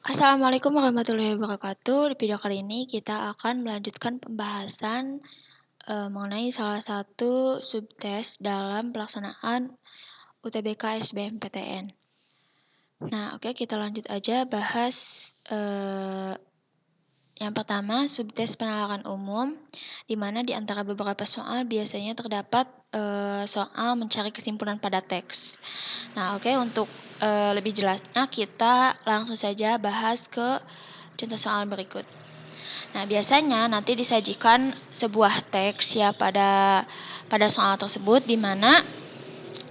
Assalamualaikum warahmatullahi wabarakatuh. Di video kali ini kita akan melanjutkan pembahasan mengenai salah satu subtes dalam pelaksanaan UTBK SBMPTN. Nah, oke, kita lanjut aja bahas yang pertama, subtes penalaran umum, di mana di antara beberapa soal biasanya terdapat soal mencari kesimpulan pada teks. Nah, oke, untuk lebih jelasnya kita langsung saja bahas ke contoh soal berikut. Nah, biasanya nanti disajikan sebuah teks ya pada soal tersebut, di mana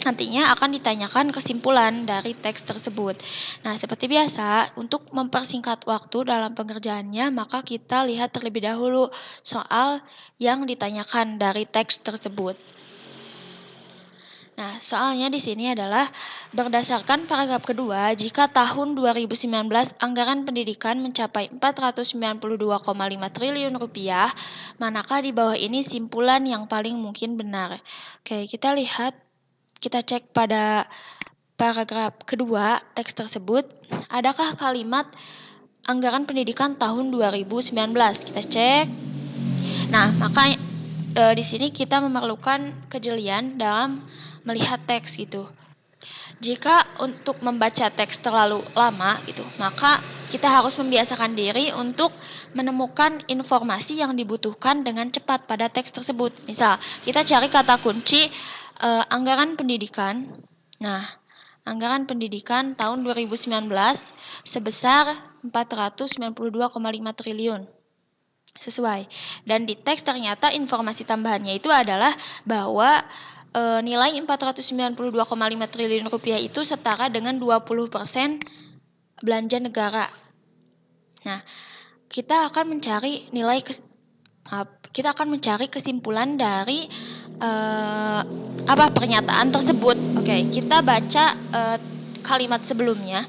nantinya akan ditanyakan kesimpulan dari teks tersebut. Nah, seperti biasa, untuk mempersingkat waktu dalam pengerjaannya, maka kita lihat terlebih dahulu soal yang ditanyakan dari teks tersebut. Nah, soalnya di sini adalah berdasarkan paragraf kedua, jika tahun 2019 anggaran pendidikan mencapai 492,5 triliun rupiah, manakah di bawah ini simpulan yang paling mungkin benar? Oke, kita cek pada paragraf kedua teks tersebut, adakah kalimat anggaran pendidikan tahun 2019? Kita cek. Nah, maka di sini kita memerlukan kejelian dalam melihat teks gitu. Jika untuk membaca teks terlalu lama gitu, maka kita harus membiasakan diri untuk menemukan informasi yang dibutuhkan dengan cepat pada teks tersebut. Misal, kita cari kata kunci anggaran pendidikan. Nah, anggaran pendidikan tahun 2019 sebesar 492,5 triliun. Sesuai. Dan di teks ternyata informasi tambahannya itu adalah bahwa nilai 492,5 triliun rupiah itu setara dengan 20% belanja negara. Nah, kita akan mencari kesimpulan dari pernyataan tersebut. Oke, kita baca kalimat sebelumnya.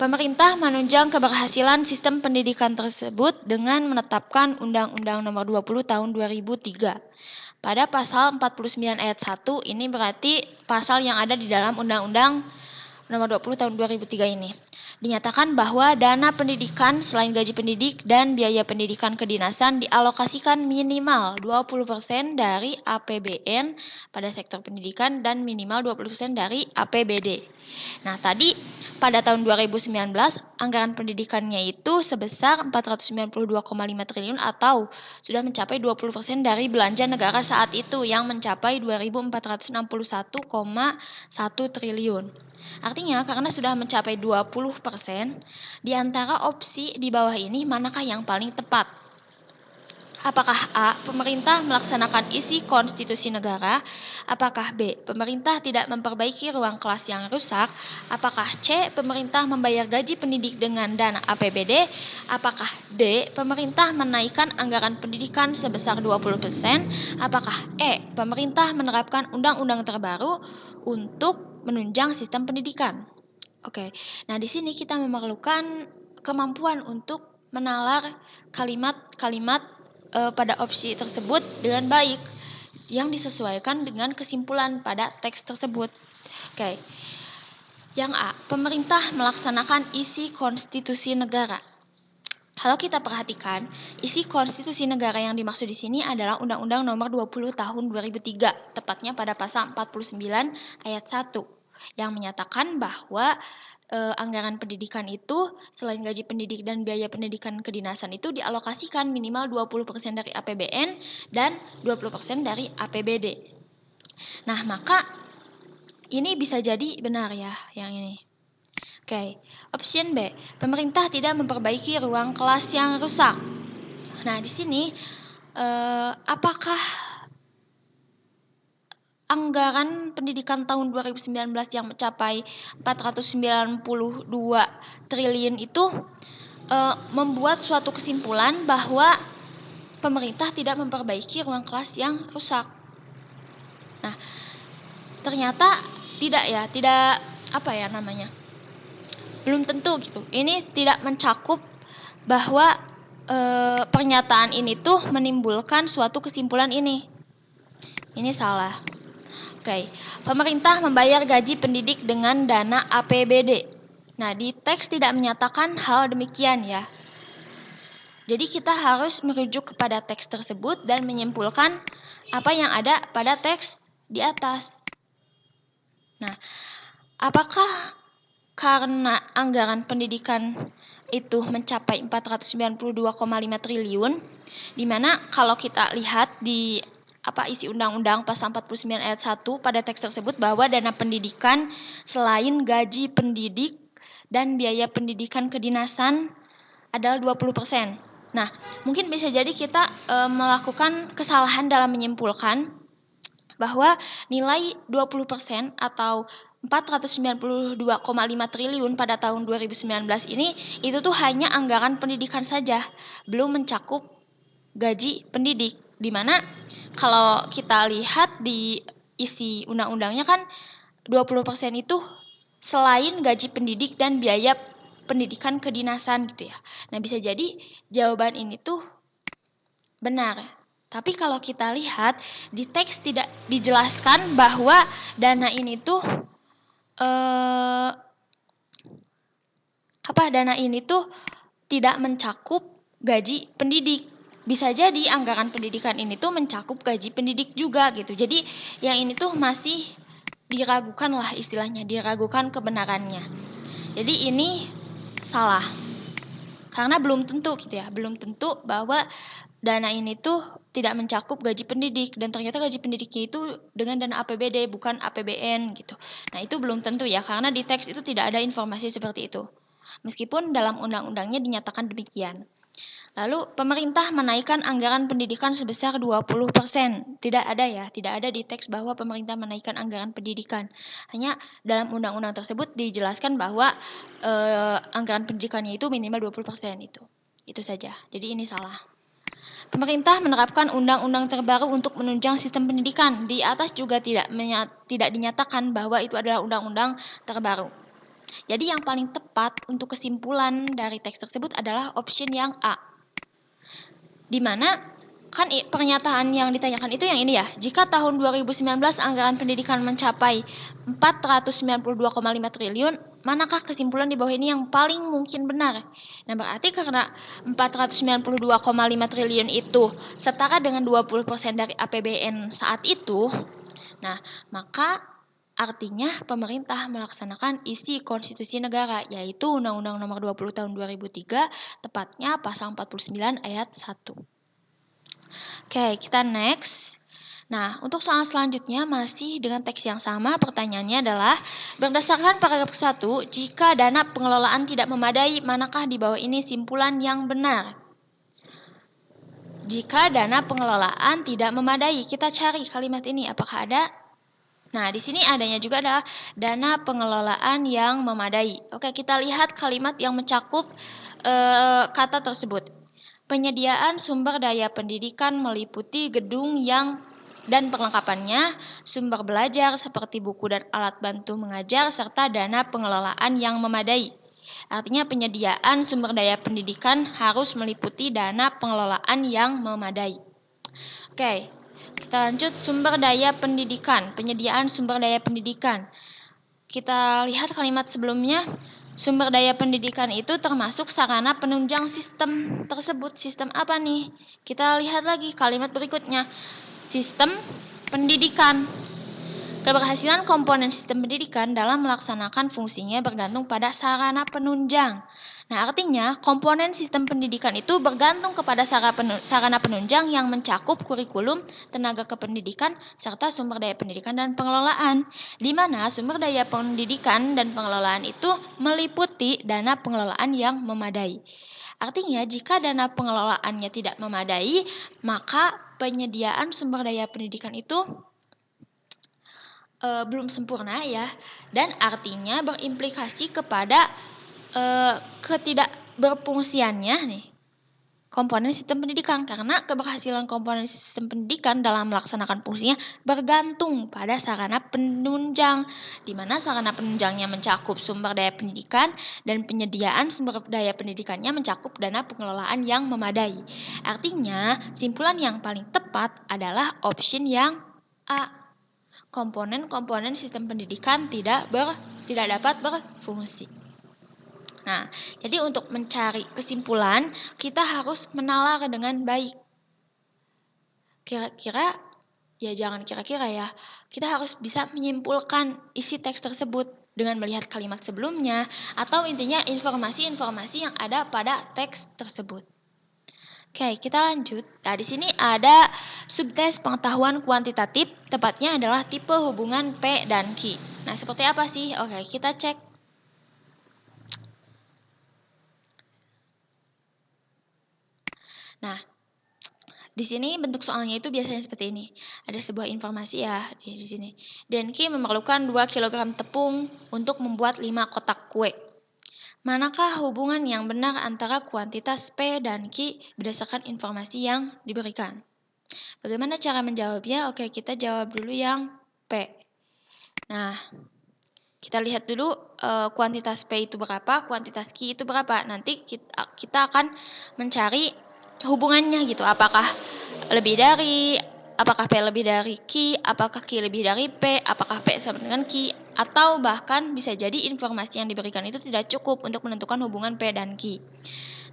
Pemerintah menunjang keberhasilan sistem pendidikan tersebut dengan menetapkan Undang-Undang Nomor 20 Tahun 2003. Pada pasal 49 ayat 1, ini berarti pasal yang ada di dalam Undang-Undang Nomor 20 Tahun 2003 ini. Dinyatakan bahwa dana pendidikan selain gaji pendidik dan biaya pendidikan kedinasan dialokasikan minimal 20% dari APBN pada sektor pendidikan dan minimal 20% dari APBD. Nah, tadi pada tahun 2019 anggaran pendidikannya itu sebesar 492,5 triliun atau sudah mencapai 20% dari belanja negara saat itu yang mencapai 2.461,1 triliun. Artinya karena sudah mencapai 20%, di antara opsi di bawah ini manakah yang paling tepat? Apakah A. Pemerintah melaksanakan isi konstitusi negara? Apakah B. Pemerintah tidak memperbaiki ruang kelas yang rusak? Apakah C. Pemerintah membayar gaji pendidik dengan dana APBD? Apakah D. Pemerintah menaikkan anggaran pendidikan sebesar 20%? Apakah E. Pemerintah menerapkan undang-undang terbaru untuk menunjang sistem pendidikan? Oke, nah di sini kita memerlukan kemampuan untuk menalar kalimat-kalimat pada opsi tersebut dengan baik yang disesuaikan dengan kesimpulan pada teks tersebut. Oke. Yang A, pemerintah melaksanakan isi konstitusi negara. Kalau kita perhatikan, isi konstitusi negara yang dimaksud di sini adalah Undang-Undang Nomor 20 Tahun 2003, tepatnya pada pasal 49 ayat 1, yang menyatakan bahwa anggaran pendidikan itu selain gaji pendidik dan biaya pendidikan kedinasan itu dialokasikan minimal 20% dari APBN dan 20% dari APBD. Nah, maka ini bisa jadi benar ya yang ini. Oke, option B, pemerintah tidak memperbaiki ruang kelas yang rusak. Nah, di sini apakah anggaran pendidikan tahun 2019 yang mencapai 492 triliun itu membuat suatu kesimpulan bahwa pemerintah tidak memperbaiki ruang kelas yang rusak. Nah, ternyata belum tentu gitu. Ini tidak mencakup bahwa pernyataan ini tuh menimbulkan suatu kesimpulan ini. Ini salah. Oke, pemerintah membayar gaji pendidik dengan dana APBD. Nah, di teks tidak menyatakan hal demikian ya. Jadi kita harus merujuk kepada teks tersebut dan menyimpulkan apa yang ada pada teks di atas. Nah, apakah karena anggaran pendidikan itu mencapai 492,5 triliun, di mana kalau kita lihat di isi Undang-Undang Pasal 49 ayat 1 pada teks tersebut bahwa dana pendidikan selain gaji pendidik dan biaya pendidikan kedinasan adalah 20%. Nah, mungkin bisa jadi kita melakukan kesalahan dalam menyimpulkan bahwa nilai 20% atau 492,5 triliun pada tahun 2019 ini itu tuh hanya anggaran pendidikan saja, belum mencakup gaji pendidik. Di mana kalau kita lihat di isi undang-undangnya kan 20% itu selain gaji pendidik dan biaya pendidikan kedinasan gitu ya. Nah, bisa jadi jawaban ini tuh benar. Tapi kalau kita lihat di teks tidak dijelaskan bahwa dana ini tuh dana ini tuh tidak mencakup gaji pendidik. Bisa jadi anggaran pendidikan ini tuh mencakup gaji pendidik juga gitu. Jadi yang ini tuh masih diragukan lah istilahnya, diragukan kebenarannya. Jadi ini salah. Karena belum tentu gitu ya, belum tentu bahwa dana ini tuh tidak mencakup gaji pendidik dan ternyata gaji pendidiknya itu dengan dana APBD bukan APBN gitu. Nah, itu belum tentu ya karena di teks itu tidak ada informasi seperti itu. Meskipun dalam undang-undangnya dinyatakan demikian. Lalu pemerintah menaikkan anggaran pendidikan sebesar 20%. Tidak ada ya, tidak ada di teks bahwa pemerintah menaikkan anggaran pendidikan. Hanya dalam undang-undang tersebut dijelaskan bahwa anggaran pendidikannya itu minimal 20% itu. Itu saja. Jadi ini salah. Pemerintah menerapkan undang-undang terbaru untuk menunjang sistem pendidikan. Di atas juga tidak dinyatakan bahwa itu adalah undang-undang terbaru. Jadi yang paling tepat untuk kesimpulan dari teks tersebut adalah option yang A. Di mana kan pernyataan yang ditanyakan itu yang ini ya. Jika tahun 2019 anggaran pendidikan mencapai 492,5 triliun, manakah kesimpulan di bawah ini yang paling mungkin benar? Nah, berarti karena 492,5 triliun itu setara dengan 20% dari APBN saat itu, nah, maka artinya pemerintah melaksanakan isi konstitusi negara, yaitu Undang-Undang Nomor 20 Tahun 2003, tepatnya pasal 49 ayat 1. Oke, kita next. Nah, untuk soal selanjutnya masih dengan teks yang sama, pertanyaannya adalah berdasarkan paragraf 1, jika dana pengelolaan tidak memadai, manakah di bawah ini simpulan yang benar? Jika dana pengelolaan tidak memadai, kita cari kalimat ini apakah ada? Nah, di sini adanya juga adalah dana pengelolaan yang memadai. Oke, kita lihat kalimat yang mencakup kata tersebut. Penyediaan sumber daya pendidikan meliputi gedung dan perlengkapannya, sumber belajar seperti buku dan alat bantu mengajar, serta dana pengelolaan yang memadai. Artinya penyediaan sumber daya pendidikan harus meliputi dana pengelolaan yang memadai. Oke. Kita lanjut sumber daya pendidikan, penyediaan sumber daya pendidikan. Kita lihat kalimat sebelumnya, sumber daya pendidikan itu termasuk sarana penunjang sistem tersebut. Sistem apa nih? Kita lihat lagi kalimat berikutnya, sistem pendidikan. Keberhasilan komponen sistem pendidikan dalam melaksanakan fungsinya bergantung pada sarana penunjang. Nah, artinya komponen sistem pendidikan itu bergantung kepada sarana penunjang yang mencakup kurikulum, tenaga kependidikan, serta sumber daya pendidikan dan pengelolaan. Di mana sumber daya pendidikan dan pengelolaan itu meliputi dana pengelolaan yang memadai. Artinya, jika dana pengelolaannya tidak memadai, maka penyediaan sumber daya pendidikan itu belum sempurna ya, dan artinya berimplikasi kepada ketidakberfungsiannya nih komponen sistem pendidikan, karena keberhasilan komponen sistem pendidikan dalam melaksanakan fungsinya bergantung pada sarana penunjang, di mana sarana penunjangnya mencakup sumber daya pendidikan dan penyediaan sumber daya pendidikannya mencakup dana pengelolaan yang memadai. Artinya, simpulan yang paling tepat adalah option yang A. Komponen-komponen sistem pendidikan tidak dapat berfungsi. Nah, jadi untuk mencari kesimpulan, kita harus menalar dengan baik. Kira-kira, ya jangan kira-kira ya, kita harus bisa menyimpulkan isi teks tersebut dengan melihat kalimat sebelumnya, atau intinya informasi-informasi yang ada pada teks tersebut. Oke, kita lanjut. Nah, di sini ada subtes pengetahuan kuantitatif, tepatnya adalah tipe hubungan P dan Q. Nah, seperti apa sih? Oke, kita cek. Nah, di sini bentuk soalnya itu biasanya seperti ini. Ada sebuah informasi ya di sini. Denki memerlukan 2 kg tepung untuk membuat 5 kotak kue. Manakah hubungan yang benar antara kuantitas P dan Q berdasarkan informasi yang diberikan? Bagaimana cara menjawabnya? Oke, kita jawab dulu yang P. Nah, kita lihat dulu kuantitas P itu berapa, kuantitas Q itu berapa. Nanti kita akan mencari hubungannya gitu. Apakah P lebih dari Q, apakah Q lebih dari P, apakah P sama dengan Q, atau bahkan bisa jadi informasi yang diberikan itu tidak cukup untuk menentukan hubungan P dan Q.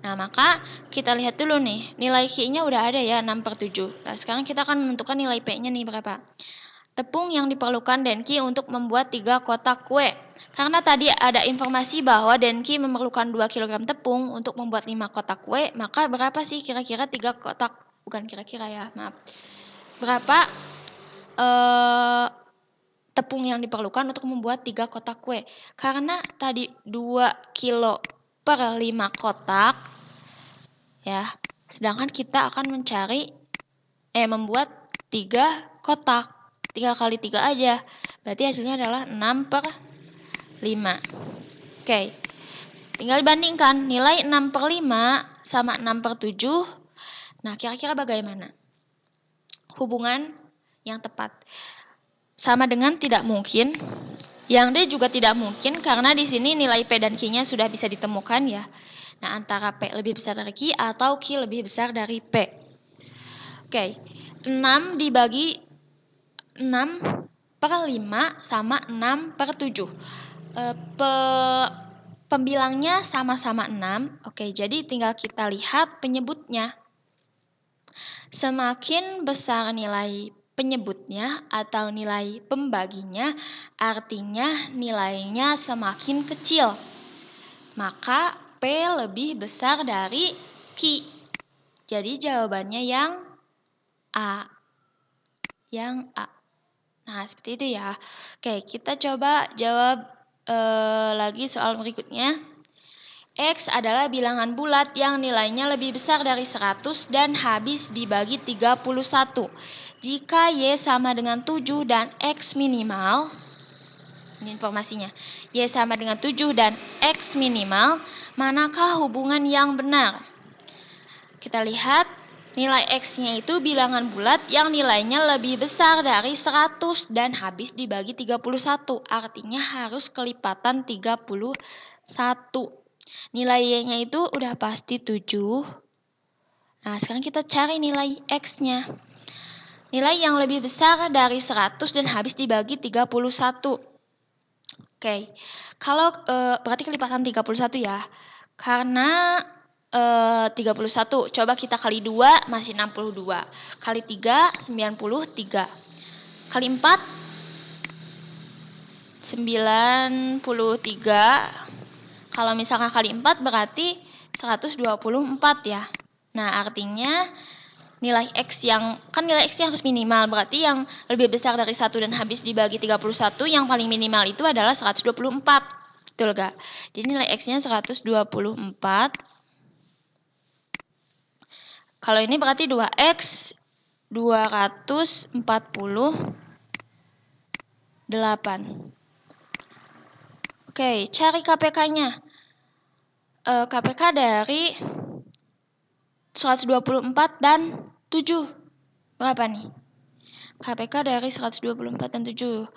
Nah, maka kita lihat dulu nih, nilai Q-nya udah ada ya, 6/7. Nah, sekarang kita akan menentukan nilai P-nya nih berapa. Tepung yang diperlukan Denki untuk membuat 3 kotak kue. Karena tadi ada informasi bahwa Denki memerlukan 2 kg tepung untuk membuat 5 kotak kue, maka berapa sih kira-kira 3 kotak? Bukan kira-kira ya, maaf. Berapa tepung yang diperlukan untuk membuat 3 kotak kue? Karena tadi 2 kilo per 5 kotak, ya. Sedangkan kita akan membuat 3 kotak. 3 kali 3 aja. Berarti hasilnya adalah 6/5. Oke. Tinggal bandingkan nilai 6/5 sama 6/7. Nah, kira-kira bagaimana hubungan yang tepat? Sama dengan tidak mungkin. Yang D juga tidak mungkin karena di sini nilai P dan Q-nya sudah bisa ditemukan ya. Nah, antara P lebih besar dari Q atau Q lebih besar dari P. Oke. 6 dibagi 6/5 sama 6/7. Pembilangnya sama-sama 6. Oke, jadi tinggal kita lihat penyebutnya. Semakin besar nilai penyebutnya atau nilai pembaginya, artinya nilainya semakin kecil. Maka P lebih besar dari Q. Jadi jawabannya yang A. Yang A. Nah, seperti itu ya. Oke, kita coba jawab lagi soal berikutnya. X adalah bilangan bulat yang nilainya lebih besar dari 100 dan habis dibagi 31. Jika Y sama dengan 7 dan X minimal, ini informasinya, Y sama dengan 7 dan X minimal, manakah hubungan yang benar? Kita lihat, nilai X-nya itu bilangan bulat yang nilainya lebih besar dari 100 dan habis dibagi 31. Artinya harus kelipatan 31. Nilai Y-nya itu udah pasti 7. Nah, sekarang kita cari nilai X-nya. Nilai yang lebih besar dari 100 dan habis dibagi 31. Oke, kalau berarti kelipatan 31 ya. Karena 31, coba kita kali 2 masih 62. Kali 3, 93. Kali 4, 93. Kalau misalkan kali 4 berarti 124 ya. Nah, artinya nilai X yang harus minimal. Berarti yang lebih besar dari 1 dan habis dibagi 31, yang paling minimal itu adalah 124. Betul gak? Jadi nilai X-nya 124. Kalau ini berarti 2X 248. Oke, cari KPK-nya. KPK dari 124 dan 7. Berapa nih? KPK dari 124 dan 7.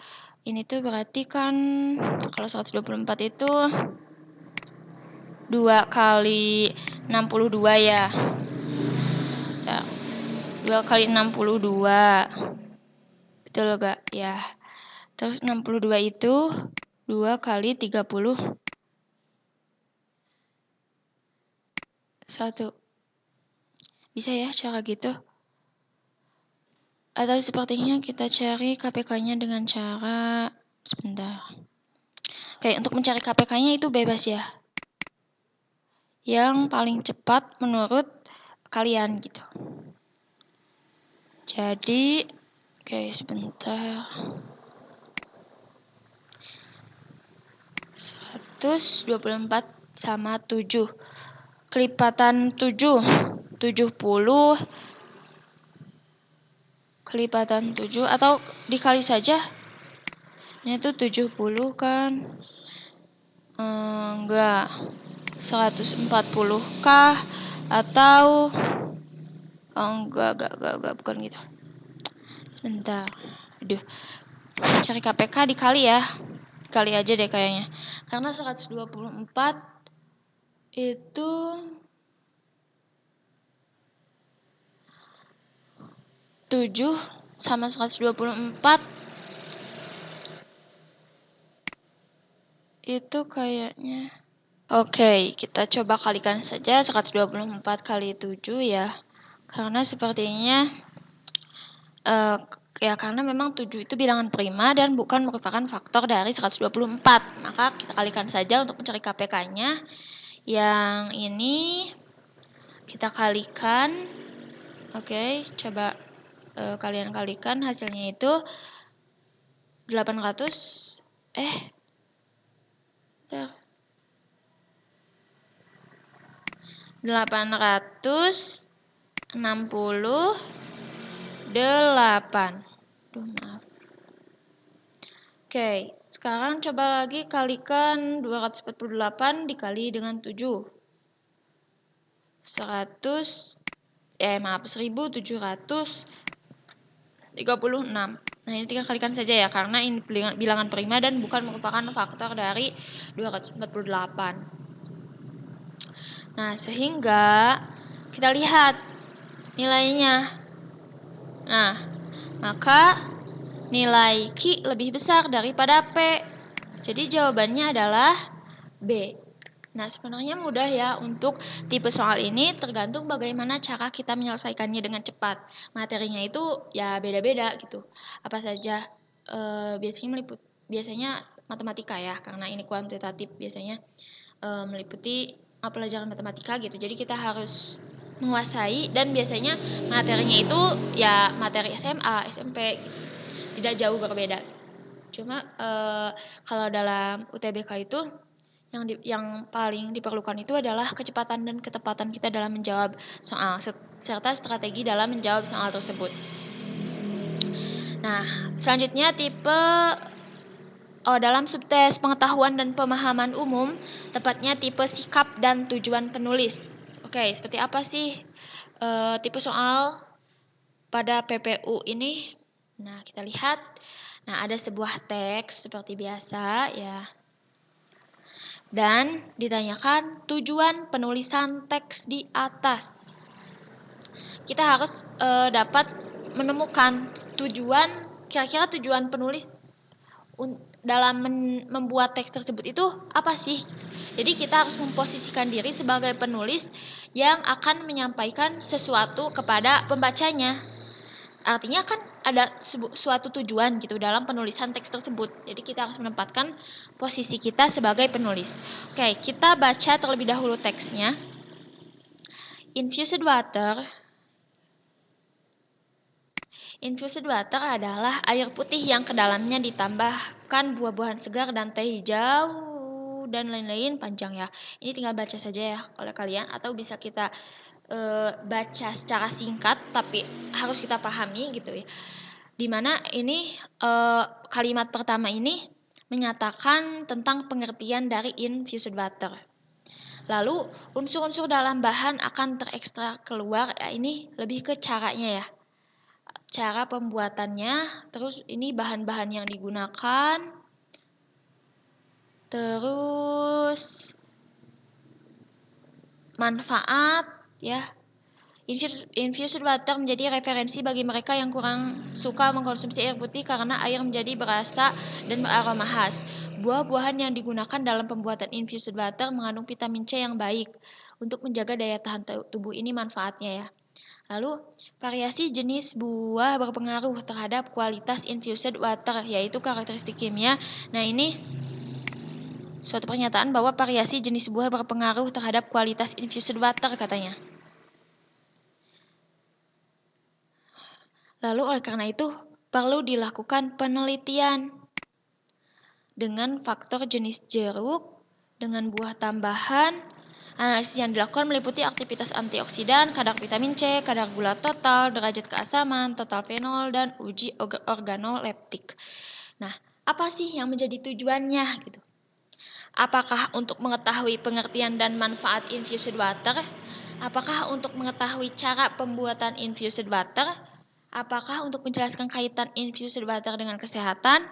Ini tuh berarti kan kalau 124 itu 2 kali 62 ya. 2 kali 62. Betul gak? Ya. Terus 62 itu 2 kali 30. 1. Bisa ya cara gitu? Atau sepertinya kita cari KPK-nya dengan cara... Sebentar. Oke, untuk mencari KPK-nya itu bebas ya. Yang paling cepat menurut kalian gitu. Jadi, oke sebentar. 124 sama 7. Kelipatan 7. 70. Kelipatan 7 atau dikali saja. Ini tuh 70 kan. Enggak. 140 kah? Atau enggak, bukan gitu. Sebentar. Aduh. Cari KPK dikali ya. Dikali aja deh kayaknya. Karena 124 itu 7 sama 124 itu kayaknya. Oke, kita coba kalikan saja 124 kali 7 ya. Karena sepertinya ya karena memang 7 itu bilangan prima dan bukan merupakan faktor dari 124. Maka kita kalikan saja untuk mencari KPK-nya. Yang ini kita kalikan. Oke, coba kalian kalikan hasilnya itu 800 868. Maaf. Oke, sekarang coba lagi kalikan 248 dikali dengan 7. 1736. Nah, ini tinggal kalikan saja ya, karena ini bilangan prima dan bukan merupakan faktor dari 248. Nah, sehingga kita lihat nilainya. Nah, maka nilai Q lebih besar daripada P. Jadi jawabannya adalah B. Nah, sebenarnya mudah ya untuk tipe soal ini, tergantung bagaimana cara kita menyelesaikannya dengan cepat. Materinya itu ya beda-beda gitu. Apa saja biasanya matematika ya, karena ini kuantitatif biasanya meliputi pelajaran matematika gitu. Jadi kita harus menguasai, dan biasanya materinya itu ya materi SMA, SMP gitu. Tidak jauh berbeda. Cuma kalau dalam UTBK itu yang paling diperlukan itu adalah kecepatan dan ketepatan kita dalam menjawab soal serta strategi dalam menjawab soal tersebut. Nah, selanjutnya tipe dalam subtes pengetahuan dan pemahaman umum, tepatnya tipe sikap dan tujuan penulis. Oke, seperti apa sih tipe soal pada PPU ini? Nah, kita lihat. Nah, ada sebuah teks seperti biasa ya. Dan ditanyakan tujuan penulisan teks di atas. Kita harus dapat menemukan kira-kira tujuan penulis dalam membuat teks tersebut itu apa sih? Jadi kita harus memposisikan diri sebagai penulis yang akan menyampaikan sesuatu kepada pembacanya. Artinya kan ada suatu tujuan gitu dalam penulisan teks tersebut. Jadi kita harus menempatkan posisi kita sebagai penulis. Oke, kita baca terlebih dahulu teksnya. Infused water adalah air putih yang ke dalamnya ditambahkan buah-buahan segar dan teh hijau dan lain-lain, panjang ya. Ini tinggal baca saja ya oleh kalian, atau bisa kita baca secara singkat tapi harus kita pahami gitu ya. Dimana ini kalimat pertama ini menyatakan tentang pengertian dari infused water. Lalu unsur-unsur dalam bahan akan terekstrak keluar. Ya, ini lebih ke caranya ya. Cara pembuatannya, terus ini bahan-bahan yang digunakan. Terus manfaat ya. Infused water menjadi referensi bagi mereka yang kurang suka mengkonsumsi air putih karena air menjadi berasa dan beraroma khas. Buah-buahan yang digunakan dalam pembuatan infused water mengandung vitamin C yang baik untuk menjaga daya tahan tubuh ini manfaatnya ya. Lalu, variasi jenis buah berpengaruh terhadap kualitas infused water, yaitu karakteristik kimia. Nah, ini suatu pernyataan bahwa variasi jenis buah berpengaruh terhadap kualitas infused water katanya. Lalu oleh karena itu, perlu dilakukan penelitian dengan faktor jenis jeruk, dengan buah tambahan. Analisis yang dilakukan meliputi aktivitas antioksidan, kadar vitamin C, kadar gula total, derajat keasaman, total fenol, dan uji organoleptik. Nah, apa sih yang menjadi tujuannya gitu? Apakah untuk mengetahui pengertian dan manfaat infused water? Apakah untuk mengetahui cara pembuatan infused water? Apakah untuk menjelaskan kaitan infused water dengan kesehatan?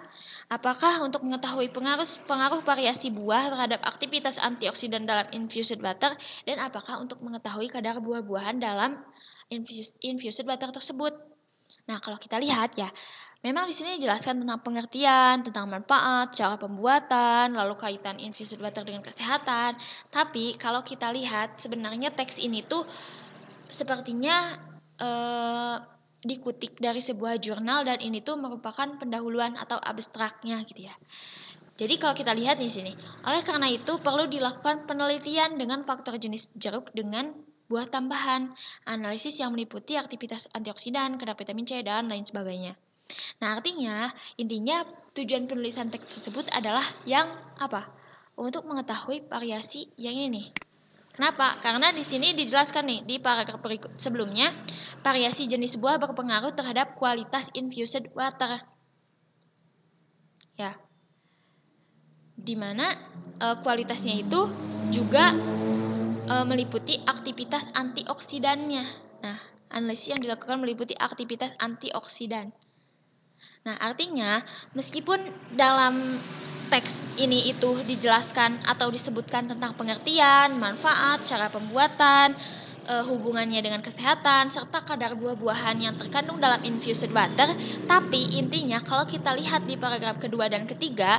Apakah untuk mengetahui pengaruh variasi buah terhadap aktivitas antioksidan dalam infused water? Dan apakah untuk mengetahui kadar buah-buahan dalam infused water tersebut? Nah, kalau kita lihat ya, memang di sini dijelaskan tentang pengertian, tentang manfaat, cara pembuatan, lalu kaitan infused water dengan kesehatan. Tapi kalau kita lihat sebenarnya teks ini tuh sepertinya dikutip dari sebuah jurnal dan ini tuh merupakan pendahuluan atau abstraknya gitu ya. Jadi kalau kita lihat di sini, oleh karena itu perlu dilakukan penelitian dengan faktor jenis jeruk dengan buah tambahan, analisis yang meliputi aktivitas antioksidan, kadar vitamin C dan lain sebagainya. Nah, artinya intinya tujuan penulisan teks tersebut adalah yang apa? Untuk mengetahui variasi yang ini nih. Kenapa? Karena di sini dijelaskan nih di paragraf berikut sebelumnya, variasi jenis buah berpengaruh terhadap kualitas infused water. Ya. Di mana kualitasnya itu juga meliputi aktivitas antioksidannya. Nah, analisis yang dilakukan meliputi aktivitas antioksidan. Nah, artinya meskipun dalam teks ini itu dijelaskan atau disebutkan tentang pengertian, manfaat, cara pembuatan, hubungannya dengan kesehatan, serta kadar buah-buahan yang terkandung dalam infused water, tapi intinya kalau kita lihat di paragraf kedua dan ketiga,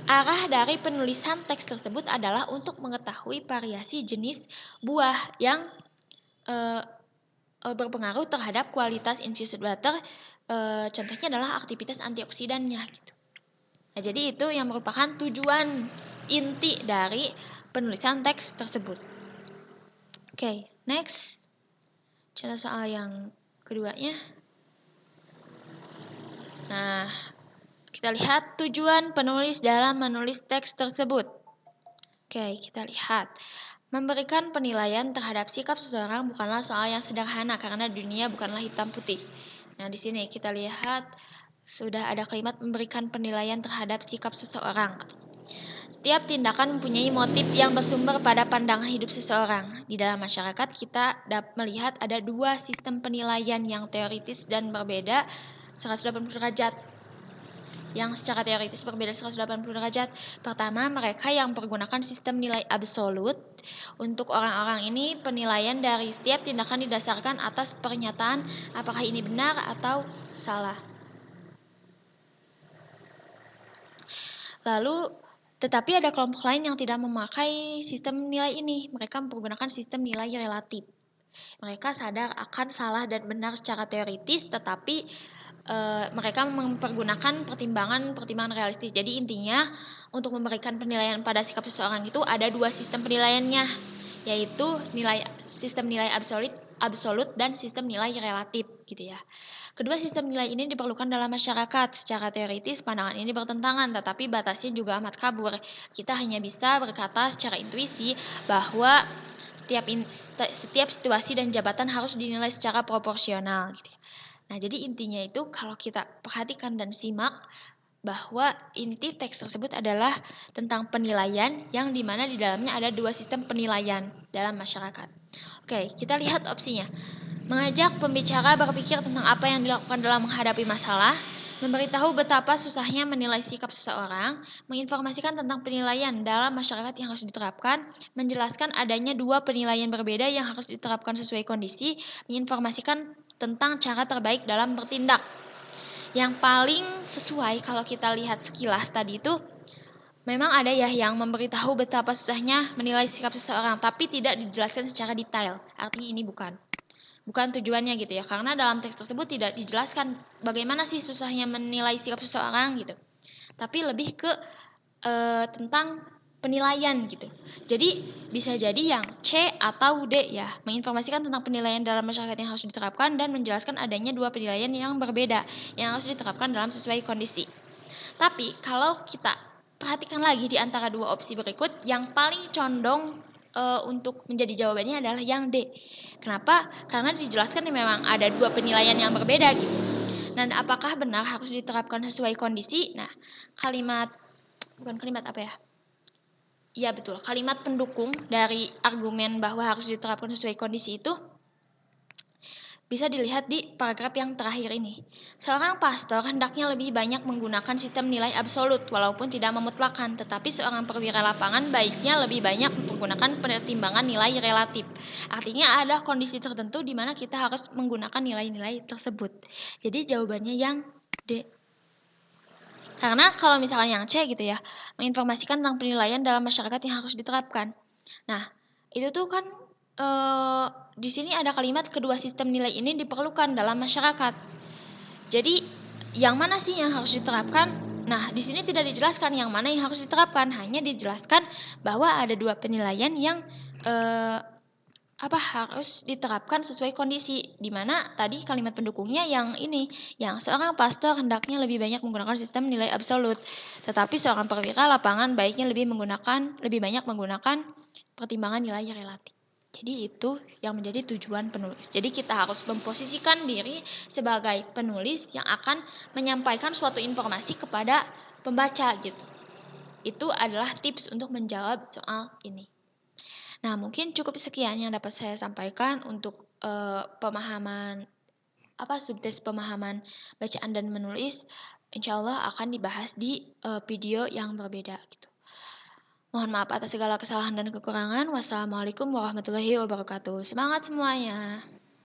arah dari penulisan teks tersebut adalah untuk mengetahui variasi jenis buah yang berpengaruh terhadap kualitas infused water. Contohnya adalah aktivitas antioksidannya gitu. Nah, jadi itu yang merupakan tujuan inti dari penulisan teks tersebut. Oke, next. Contoh soal yang keduanya. Nah, kita lihat tujuan penulis dalam menulis teks tersebut. Oke, kita lihat. Memberikan penilaian terhadap sikap seseorang bukanlah soal yang sederhana karena dunia bukanlah hitam putih. Nah, di sini kita lihat sudah ada kalimat memberikan penilaian terhadap sikap seseorang. Setiap tindakan mempunyai motif yang bersumber pada pandangan hidup seseorang. Di dalam masyarakat kita dapat melihat ada dua sistem penilaian yang teoritis dan berbeda 180 derajat. Yang secara teoritis berbeda 180 derajat. Pertama, mereka yang menggunakan sistem nilai absolut. Untuk orang-orang ini, penilaian dari setiap tindakan didasarkan atas pernyataan apakah ini benar atau salah. Lalu, tetapi ada kelompok lain yang tidak memakai sistem nilai ini. Mereka menggunakan sistem nilai relatif. Mereka sadar akan salah dan benar secara teoritis, tetapi mereka mempergunakan pertimbangan realistis. Jadi intinya untuk memberikan penilaian pada sikap seseorang itu ada dua sistem penilaiannya, yaitu sistem nilai absolut dan sistem nilai relatif gitu ya. Kedua sistem nilai ini diperlukan dalam masyarakat. Secara teoritis pandangan ini bertentangan, tetapi batasnya juga amat kabur. Kita hanya bisa berkata secara intuisi bahwa setiap situasi dan jabatan harus dinilai secara proporsional gitu ya. Nah, jadi intinya itu kalau kita perhatikan dan simak bahwa inti teks tersebut adalah tentang penilaian yang dimana di dalamnya ada dua sistem penilaian dalam masyarakat. Oke, kita lihat opsinya. Mengajak pembicara berpikir tentang apa yang dilakukan dalam menghadapi masalah, memberitahu betapa susahnya menilai sikap seseorang, menginformasikan tentang penilaian dalam masyarakat yang harus diterapkan, menjelaskan adanya dua penilaian berbeda yang harus diterapkan sesuai kondisi, menginformasikan tentang cara terbaik dalam bertindak. Yang paling sesuai kalau kita lihat sekilas tadi itu Memang ada ya yang memberitahu betapa susahnya menilai sikap seseorang, tapi tidak dijelaskan secara detail. Artinya ini bukan tujuannya gitu ya, karena dalam teks tersebut tidak dijelaskan bagaimana sih susahnya menilai sikap seseorang gitu, tapi lebih ke tentang penilaian gitu. Jadi bisa jadi yang C atau D ya, menginformasikan tentang penilaian dalam masyarakat yang harus diterapkan dan menjelaskan adanya dua penilaian yang berbeda yang harus diterapkan dalam sesuai kondisi. Tapi kalau kita perhatikan lagi di antara dua opsi berikut, yang paling condong untuk menjadi jawabannya adalah yang D. Kenapa? Karena dijelaskan memang ada dua penilaian yang berbeda gitu. Dan apakah benar harus diterapkan sesuai kondisi? Nah, bukan kalimat apa ya? Iya betul, kalimat pendukung dari argumen bahwa harus diterapkan sesuai kondisi itu bisa dilihat di paragraf yang terakhir ini. Seorang pastor hendaknya lebih banyak menggunakan sistem nilai absolut walaupun tidak memutlakkan, tetapi seorang perwira lapangan baiknya lebih banyak menggunakan pertimbangan nilai relatif. Artinya ada kondisi tertentu di mana kita harus menggunakan nilai-nilai tersebut. Jadi jawabannya yang D. Karena kalau misalnya yang C gitu ya, menginformasikan tentang penilaian dalam masyarakat yang harus diterapkan. Nah, itu tuh kan di sini ada kalimat kedua sistem nilai ini diperlukan dalam masyarakat. Jadi yang mana sih yang harus diterapkan? Nah, di sini tidak dijelaskan yang mana yang harus diterapkan, hanya dijelaskan bahwa ada dua penilaian yang harus diterapkan sesuai kondisi, di mana tadi kalimat pendukungnya yang ini, yang seorang pastor hendaknya lebih banyak menggunakan sistem nilai absolut, tetapi seorang perwira lapangan baiknya lebih banyak menggunakan pertimbangan nilai relatif. Jadi itu yang menjadi tujuan penulis. Jadi kita harus memposisikan diri sebagai penulis yang akan menyampaikan suatu informasi kepada pembaca gitu. Itu adalah tips untuk menjawab soal ini. Nah, mungkin cukup sekian yang dapat saya sampaikan untuk pemahaman subtes pemahaman bacaan dan menulis. Insya Allah akan dibahas di video yang berbeda gitu. Mohon maaf atas segala kesalahan dan kekurangan. Wassalamualaikum warahmatullahi wabarakatuh. Semangat semuanya.